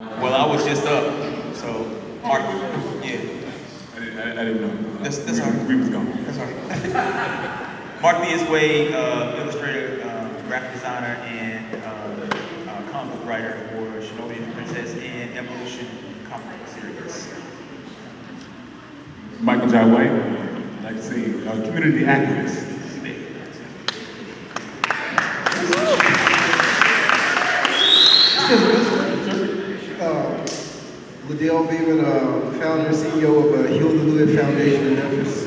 Well, I was just up, so Mark, yeah, I didn't know. that's all right. We was gone. That's all right. Mark Diaz Wade, illustrator, graphic designer, and comic book writer for Shinobi and the Princess and Evolution comic book series. Michael J. White, I'd like to say community activist. Liddell Beeman, founder and CEO of Heal the Hood Foundation in Memphis.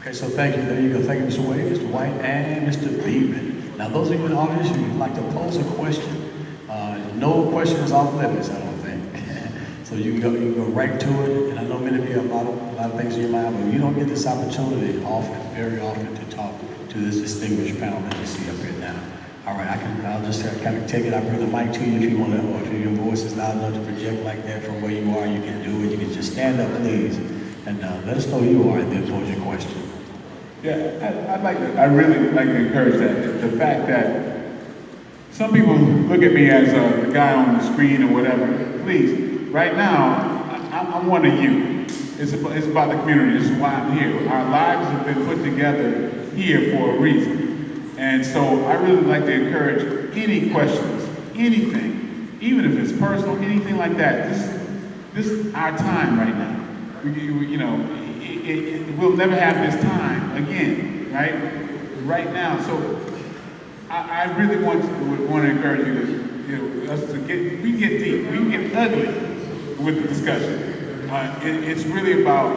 Okay, so thank you. There you go. Thank you, Mr. Wade, Mr. White, and Mr. Beeman. Now, those of you in the audience who would like to pose a question, no question is off limits, I don't think. So you can go right to it. And I know many of you have a lot of things in your mind, but you don't get this opportunity very often, to talk to this distinguished panel that you see up here now. All right, I'll just kind of take it. I'll bring the mic to you if you want to, or if your voice is loud enough to project like that from where you are, you can do it. You can just stand up, please, and let us know who you are and then pose your question. Yeah, I really like to encourage that. The fact that some people look at me as the guy on the screen or whatever. Please, right now, I'm one of you. It's about the community. This is why I'm here. Our lives have been put together here for a reason. And so I really like to encourage any questions, anything, even if it's personal, anything like that. This is our time right now. We'll never have this time again, right? Right now. So I really want to encourage you, us to we get deep, we get ugly with the discussion. It's really about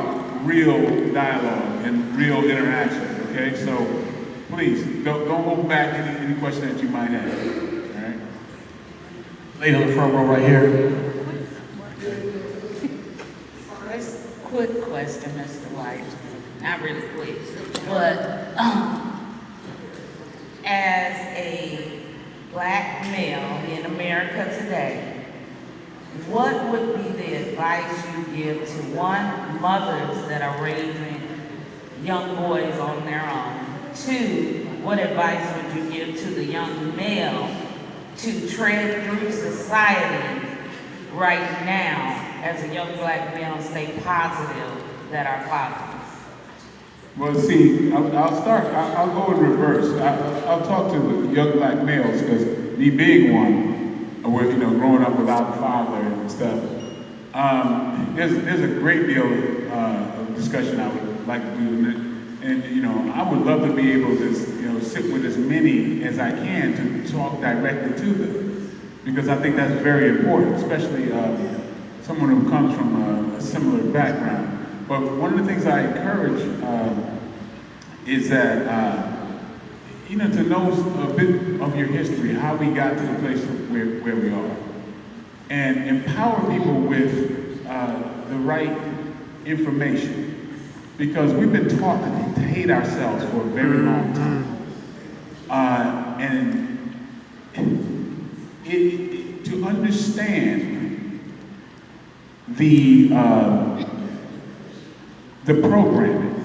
real dialogue and real interaction. Okay, so please don't hold back any question that you might have. All right. Lady on the front row right here. Quick question, Mr. White. Not really quick, but as a black male in America today, what would be the advice you give to one, mothers that are raising young boys on their own? Two, what advice would you give to the young male to tread through society right now as a young black male and stay positive that our fathers? Well, see, I'll start. I'll go in reverse. I'll talk to the young black males because me being one, with growing up without a father and stuff. There's a great deal of discussion I would like to do. And I would love to be able to sit with as many as I can to talk directly to them, because I think that's very important, especially someone who comes from a similar background. But one of the things I encourage is that to know a bit of your history, how we got to the place where we are, and empower people with the right information. Because we've been taught to hate ourselves for a very long time. And to understand the programming,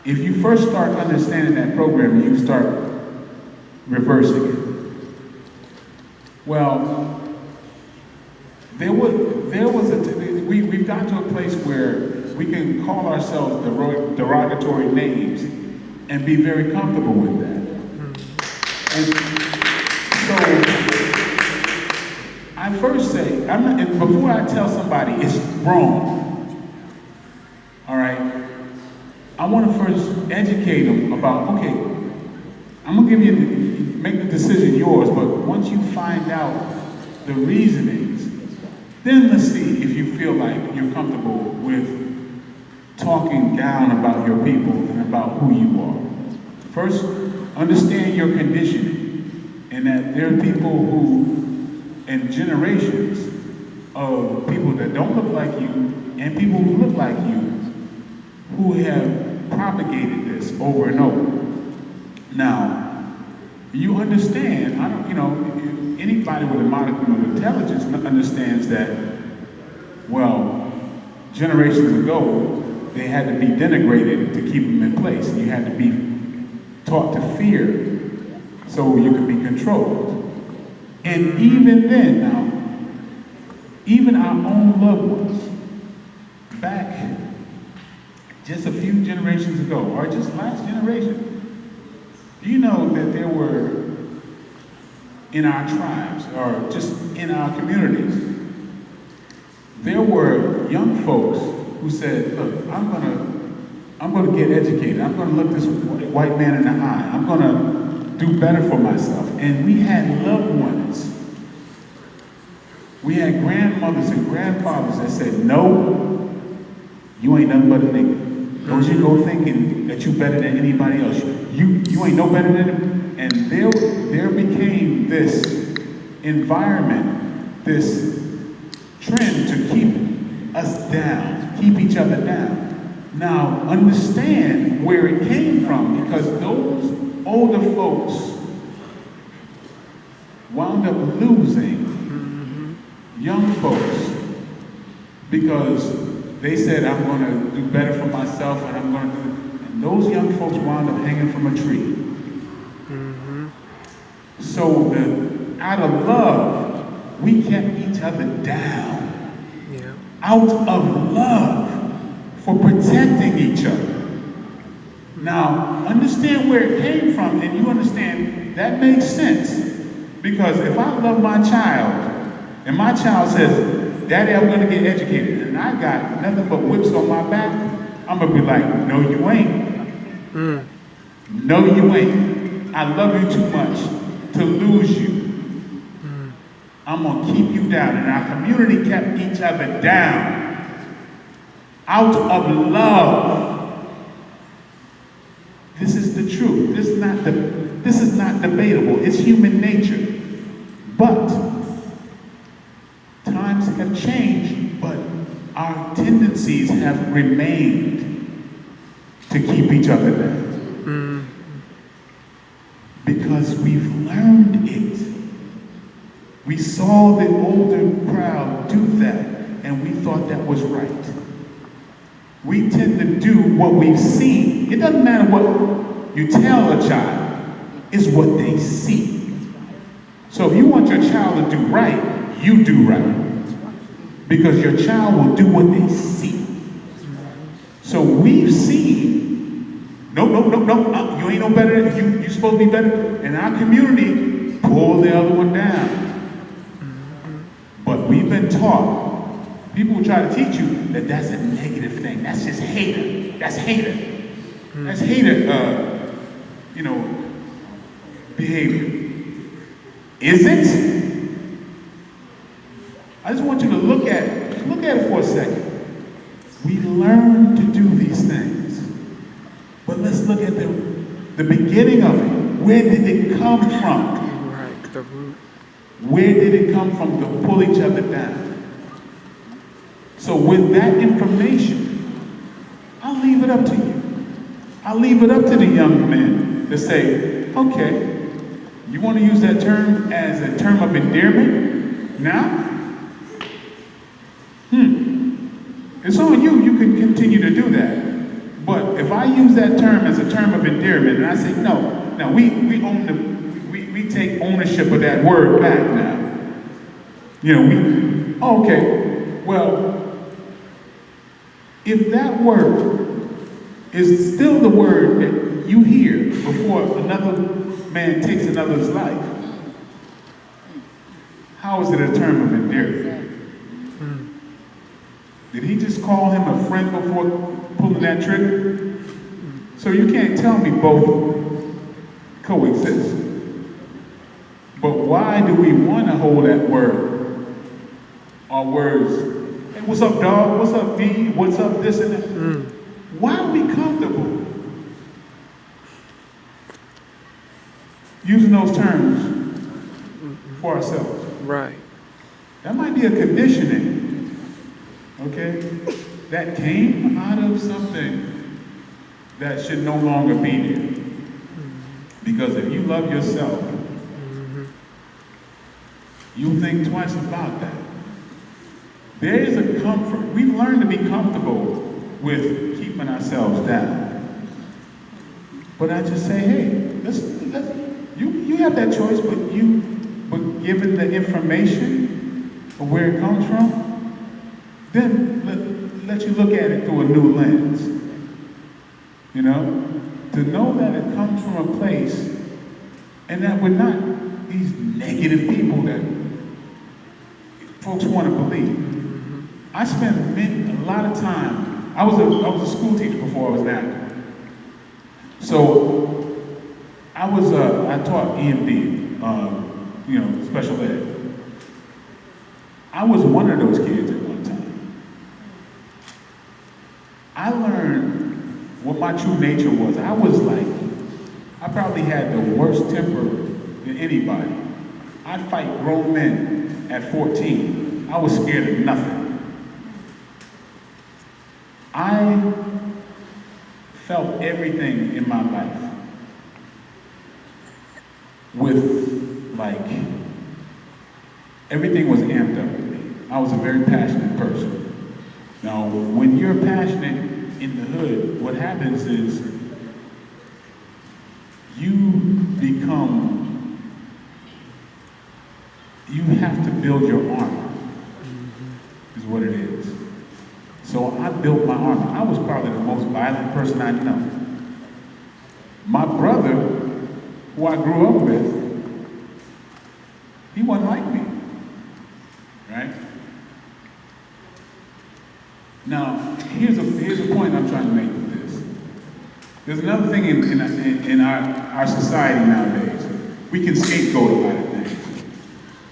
if you first start understanding that programming, you start reversing it. Well, we've gotten to a place where we can call ourselves derogatory names and be very comfortable with that. And so I first say, before I tell somebody it's wrong, all right, I want to first educate them about, okay, I'm going to make the decision yours, but once you find out the reasonings, then let's see if you feel like you're comfortable with talking down about your people and about who you are. First, understand your conditioning, and that there are people and generations of people that don't look like you and people who look like you who have propagated this over and over. Now, you understand, anybody with a modicum of intelligence understands that, well, generations ago, they had to be denigrated to keep them in place. You had to be taught to fear so you can be controlled. And even then now, even our own loved ones, back just a few generations ago, or just last generation, do you know that there were in our tribes, or just in our communities, there were young folks who said, look, I'm gonna get educated. I'm gonna look this white man in the eye. I'm gonna do better for myself. And we had loved ones. We had grandmothers and grandfathers that said, no, you ain't nothing but a nigga. Don't you go thinking that you better than anybody else. You ain't no better than them. And there became this environment, this trend to keep us down, keep each other down. Now, understand where it came from, because those older folks wound up losing young folks because they said, I'm going to do better for myself, and I'm going to do, and those young folks wound up hanging from a tree. So out of love, we kept each other down. Yeah. Out of love for protecting each other. Now, understand where it came from, and you understand that makes sense. Because if I love my child, and my child says, Daddy, I'm going to get educated, and I got nothing but whips on my back, I'm going to be like, no, you ain't. No, you ain't. I love you too much to lose you. I'm going to keep you down. And our community kept each other down out of love. This is the truth. This is not debatable. It's human nature. But times have changed, but our tendencies have remained to keep each other down. Because we've learned it. We saw the older crowd do that, and we thought that was right. We tend to do what we've seen. It doesn't matter what you tell a child, it's what they see. So if you want your child to do right, you do right. Because your child will do what they see. So we've seen, no, you ain't no better, you're supposed to be better. And our community pull the other one down. But we've been taught, people will try to teach you that that's a negative thing. That's just hater. That's hater. That's hater, behavior. Is it? I just want you to look at it for a second. We learn to do these things. But let's look at the beginning of it. Where did it come from? Right, the root. Where did it come from to pull each other down? So with that information, I'll leave it up to you. I'll leave it up to the young men to say, okay, you want to use that term as a term of endearment now? It's on you. You can continue to do that. But if I use that term as a term of endearment, and I say, no, we own we take ownership of that word back now. Okay, well, if that word is still the word that you hear before another man takes another's life, how is it a term of endearment? Did he just call him a friend before pulling that trigger? So you can't tell me both coexist. But why do we want to hold that word? Our words, hey, what's up, dog? What's up, B? What's up, this and that? Why are we comfortable using those terms for ourselves? Right. That might be a conditioning. Okay, that came out of something that should no longer be there. Because if you love yourself, you think twice about that. There is a comfort. We've learned to be comfortable with keeping ourselves down. But I just say, hey, you have that choice, but given the information of where it comes from, then let you look at it through a new lens. You know? To know that it comes from a place and that we're not these negative people that folks want to believe. I spent a lot of time, I was a school teacher before I was an actor. So I taught EMD, special ed. I was one of those kids at one time. I learned what my true nature was. I probably had the worst temper than anybody. I'd fight grown men at 14. I was scared of nothing. I felt everything in my life with, everything was amped up with me. I was a very passionate person. Now, when you're passionate in the hood, what happens is you have to build your armor, is what it is. So I built my armor. I was probably the most violent person I know. My brother, who I grew up with, he wasn't like me, right? Now, here's a point I'm trying to make with this. There's another thing in our society nowadays. We can scapegoat a lot of things.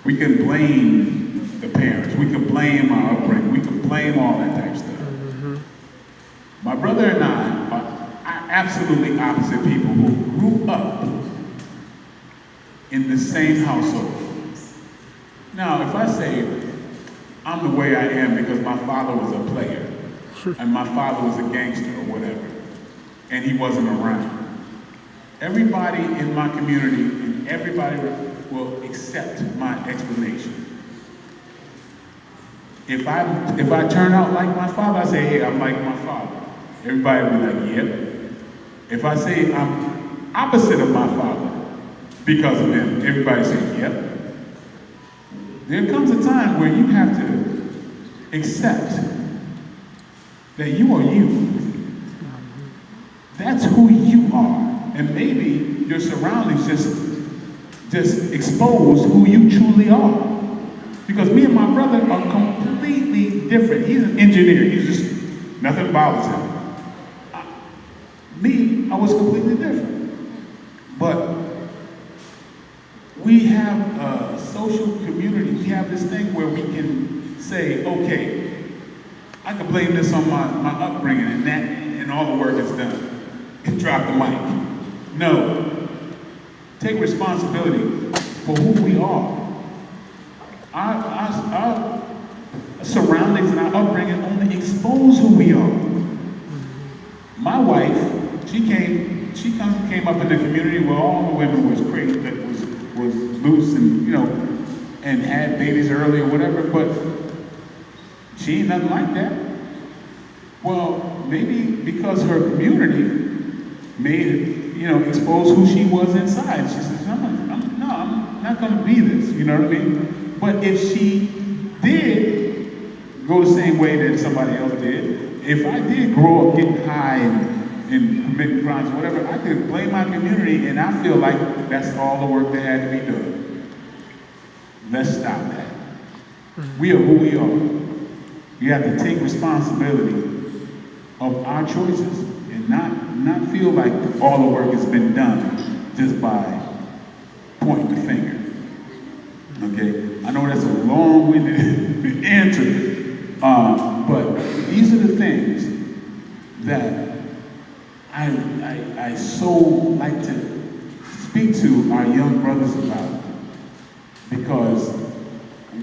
We can blame the parents. We can blame our upbringing. We can blame all that type of stuff. My brother and I are absolutely opposite people who grew up in the same household. Now, if I say I'm the way I am because my father was a player, and my father was a gangster or whatever, and he wasn't around, everybody in my community and everybody will accept my explanation. If I turn out like my father, I say, hey, I'm like my father. Everybody will be like, yep. If I say I'm opposite of my father because of him, everybody says, yep. There comes a time where you have to accept that you are you. That's who you are. And maybe your surroundings just expose who you truly are. Because me and my brother are completely different. He's an engineer. He's just, nothing bothers him. I was completely different. But we have a social community. We have this thing where we can say, okay, I can blame this on my upbringing and all the work is done. And drop the mic. No. Take responsibility for who we are. Our surroundings and our upbringing only expose who we are. My wife, she came up in the community where all the women was crazy, that was loose and and had babies early or whatever, but she ain't nothing like that. Well, maybe because her community made expose who she was inside. She says, I'm not going to be this, you know what I mean? But if she did go the same way that somebody else did, if I did grow up getting high and committing crimes or whatever, I could blame my community, and I feel like that's all the work that had to be done. Let's stop that. We are who we are. We have to take responsibility of our choices and not feel like all the work has been done just by pointing the finger. Okay? I know that's a long-winded answer, but these are the things that I so like to speak to our young brothers about, because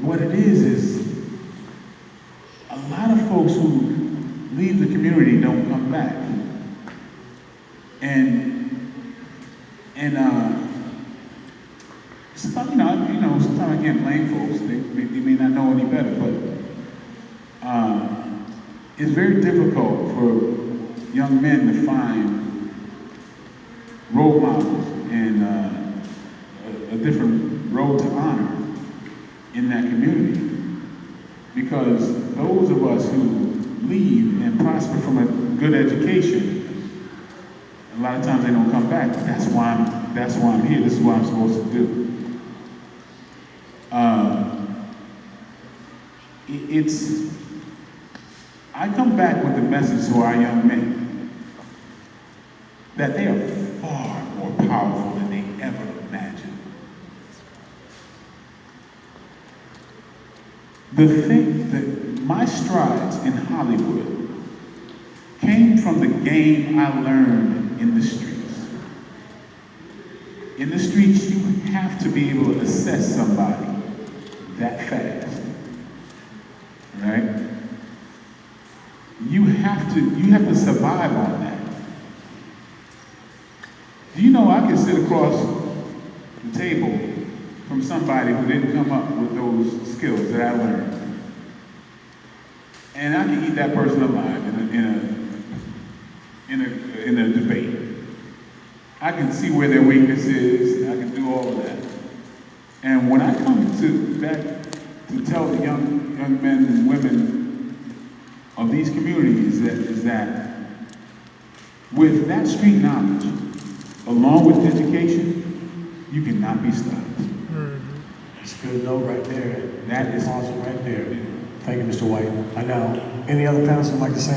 what it is a lot of folks who leave the community don't come back. And sometimes I can't blame folks. They may not know any better, but it's very difficult for young men to find role models and a different road to honor in that community. Because those of us who leave and prosper from a good education, a lot of times they don't come back. That's why I'm here. This is what I'm supposed to do. I come back with the message to our young men that they are far more powerful than they ever imagined. The thing that my strides in Hollywood came from the game I learned in the streets. In the streets, you have to be able to assess somebody that fast, right? You have to survive on that. Do you know I can sit across the table from somebody who didn't come up with those skills that I learned, and I can eat that person alive in a debate. I can see where their weakness is, and I can do all of that. And when I come to tell the young men and women of these communities that with that street knowledge, along with education, you cannot be stopped. That's a good note right there. That is awesome right there. Thank you, Mr. White. I know. Any other panelists would like to say